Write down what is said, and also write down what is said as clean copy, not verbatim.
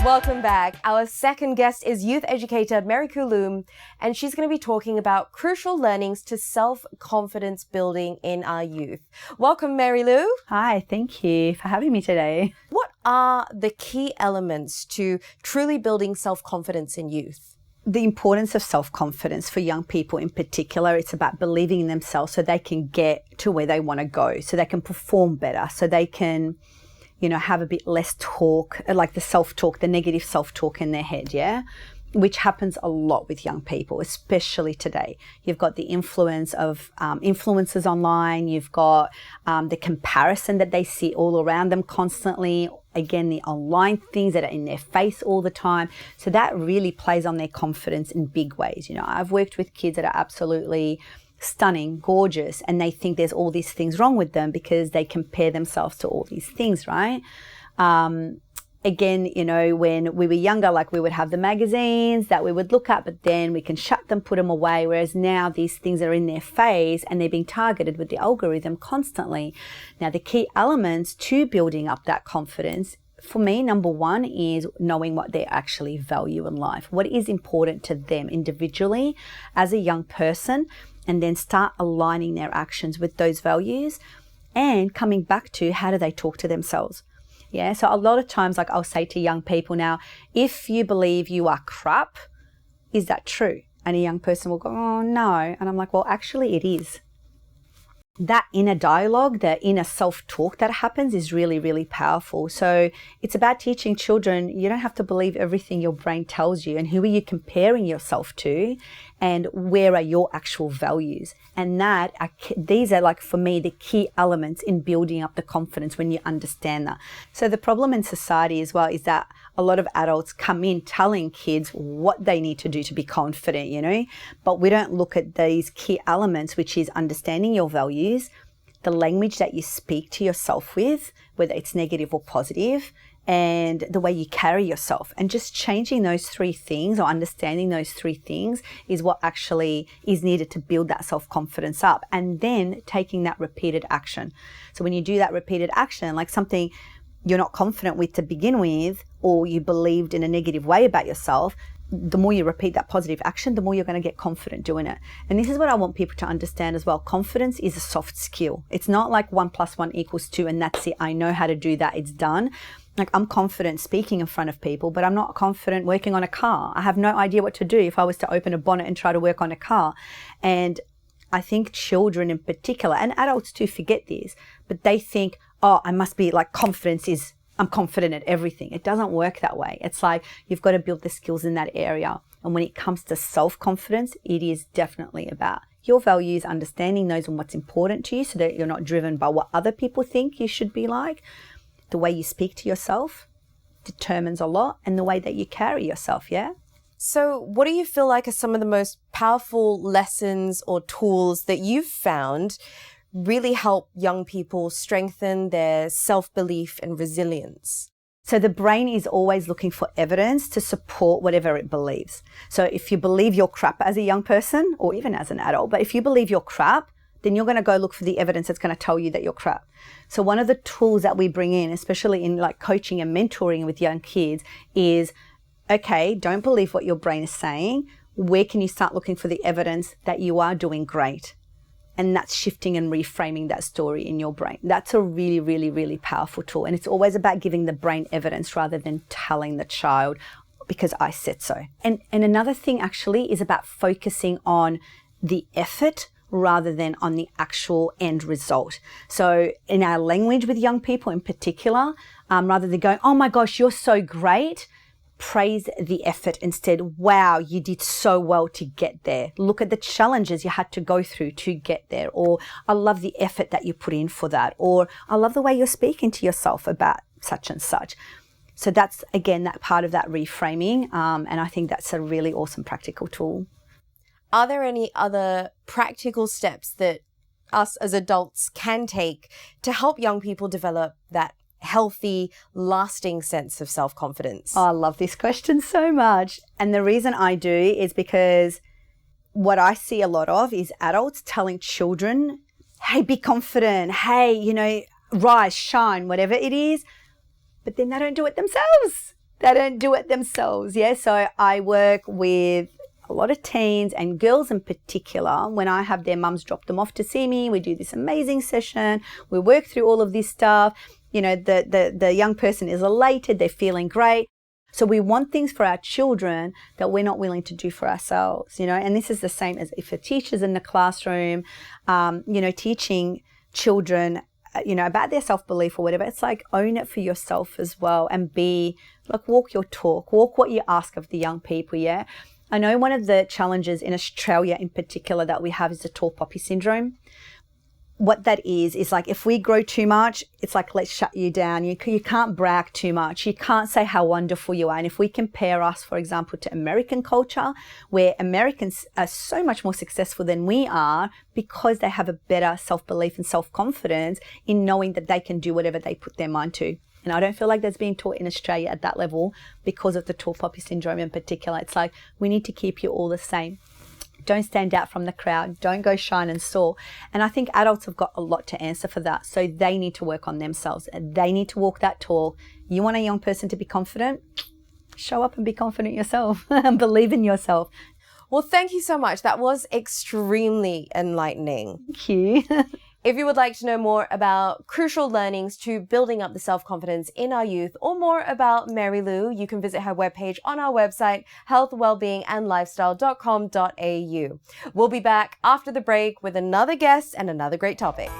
Welcome back. Our second guest is youth educator Marilou Coombe, and she's going to be talking about crucial learnings to self-confidence building in our youth. Welcome, Marilou. Hi, thank you for having me today. What are the key elements to truly building self-confidence in youth? The importance of self-confidence for young people in particular, it's about believing in themselves so they can get to where they want to go, so they can perform better, so they can, have a bit less talk, like the self-talk, the negative self-talk in their head, yeah? Which happens a lot with young people, especially today. You've got the influence of influencers online. You've got the comparison that they see all around them constantly. Again, the online things that are in their face all the time. So that really plays on their confidence in big ways. I've worked with kids that are absolutely stunning, gorgeous, and they think there's all these things wrong with them because they compare themselves to all these things, right? Again, when we were younger, we would have the magazines that we would look at, but then we can shut them, put them away. Whereas now these things are in their face and they're being targeted with the algorithm constantly. Now, the key elements to building up that confidence, for me, number one is knowing what they actually value in life. What is important to them individually as a young person, and then start aligning their actions with those values and coming back to how do they talk to themselves. Yeah, so a lot of times, I'll say to young people now, if you believe you are crap, is that true? And a young person will go, oh, no. And I'm like, well, actually it is. That inner dialogue, that inner self-talk that happens is really, really powerful. So it's about teaching children, you don't have to believe everything your brain tells you, and who are you comparing yourself to, and where are your actual values. And these are, for me, the key elements in building up the confidence when you understand that. So the problem in society as well is that a lot of adults come in telling kids what they need to do to be confident, but we don't look at these key elements, which is understanding your values, the language that you speak to yourself with, whether it's negative or positive, and the way you carry yourself. And just changing those three things, or understanding those three things, is what actually is needed to build that self-confidence up. And then taking that repeated action. So when you do that repeated action, like something you're not confident with to begin with, or you believed in a negative way about yourself, the more you repeat that positive action, the more you're going to get confident doing it. And this is what I want people to understand as well. Confidence is a soft skill. It's not like 1 + 1 = 2 and that's it. I know how to do that. It's done. I'm confident speaking in front of people, but I'm not confident working on a car. I have no idea what to do if I was to open a bonnet and try to work on a car. And I think children in particular, and adults too, forget this, but they think, oh, I must be confidence is, I'm confident at everything. It doesn't work that way. It's you've got to build the skills in that area. And when it comes to self-confidence, it is definitely about your values, understanding those and what's important to you so that you're not driven by what other people think you should be like. The way you speak to yourself determines a lot, and the way that you carry yourself, yeah? So what do you feel like are some of the most powerful lessons or tools that you've found really help young people strengthen their self-belief and resilience? So the brain is always looking for evidence to support whatever it believes. So if you believe you're crap as a young person, or even as an adult, but if you believe you're crap, then you're going to go look for the evidence that's going to tell you that you're crap. So one of the tools that we bring in, especially in coaching and mentoring with young kids, is, okay, don't believe what your brain is saying. Where can you start looking for the evidence that you are doing great? And that's shifting and reframing that story in your brain. That's a really, really, really powerful tool. And it's always about giving the brain evidence rather than telling the child, because I said so. And another thing actually is about focusing on the effort rather than on the actual end result. So in our language with young people in particular, rather than going, oh my gosh, you're so great, praise the effort instead. Wow, you did so well to get there. Look at the challenges you had to go through to get there. Or I love the effort that you put in for that. Or I love the way you're speaking to yourself about such and such. So that's, again, that part of that reframing. And I think that's a really awesome practical tool. Are there any other practical steps that us as adults can take to help young people develop that healthy, lasting sense of self-confidence? Oh, I love this question so much. And the reason I do is because what I see a lot of is adults telling children, hey, be confident. Hey, rise, shine, whatever it is. But then they don't do it themselves. They don't do it themselves. Yeah. So I work with a lot of teens and girls in particular. When I have their mums drop them off to see me, we do this amazing session. We work through all of this stuff. You know, the young person is elated. They're feeling great. So we want things for our children that we're not willing to do for ourselves, you know, and this is the same as if a teacher's in the classroom, you know, teaching children, you know, about their self-belief or whatever. It's like own it for yourself as well and be like, walk your talk, walk what you ask of the young people. Yeah. I know one of the challenges in Australia in particular that we have is the tall poppy syndrome. What that is like if we grow too much, it's like, let's shut you down. You can't brag too much. You can't say how wonderful you are. And if we compare us, for example, to American culture, where Americans are so much more successful than we are because they have a better self-belief and self-confidence in knowing that they can do whatever they put their mind to. And I don't feel like that's being taught in Australia at that level because of the tall poppy syndrome in particular. It's like, we need to keep you all the same. Don't stand out from the crowd. Don't go shine and soar. And I think adults have got a lot to answer for that. So they need to work on themselves. They need to walk that talk. You want a young person to be confident? Show up and be confident yourself and believe in yourself. Well, thank you so much. That was extremely enlightening. Thank you. If you would like to know more about crucial learnings to building up the self-confidence in our youth or more about Marilou, you can visit her webpage on our website, healthwellbeingandlifestyle.com.au. We'll be back after the break with another guest and another great topic.